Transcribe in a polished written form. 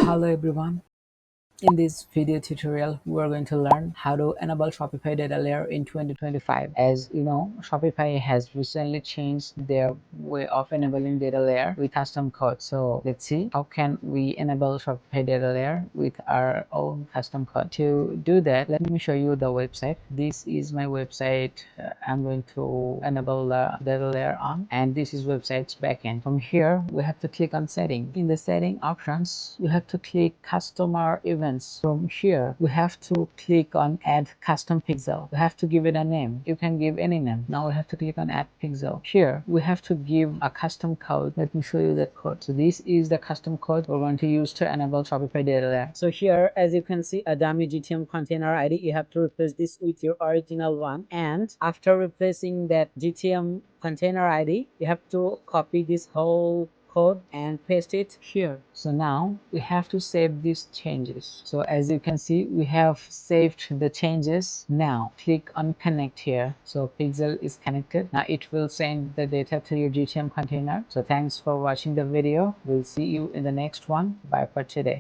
Hello everyone. In this video tutorial, we are going to learn how to enable Shopify Data Layer in 2025. As you know, Shopify has recently changed their way of enabling data layer with custom code. So let's see how can we enable Shopify Data Layer with our own custom code. To do that, let me show you the website. This is my website. I'm going to enable the data layer on, and this is website's backend. From here, we have to click on setting. In the setting options, you have to click customer events. From here, we have to click on add custom pixel. We have to give it a name. You can give any name. Now we have to click on add pixel. Here we have to give a custom code. Let me show you that code. So this is the custom code we're going to use to enable Shopify Data Layer. So here, as you can see, a dummy GTM container ID. You have to replace this with your original one, and after replacing that GTM container ID, you have to copy this whole code and paste it here. So now we have to save these changes. So as you can see, we have saved the changes. Now click on connect here. So pixel is connected. Now it will send the data to your GTM container. So thanks for watching the video. We'll see you in the next one. Bye for today.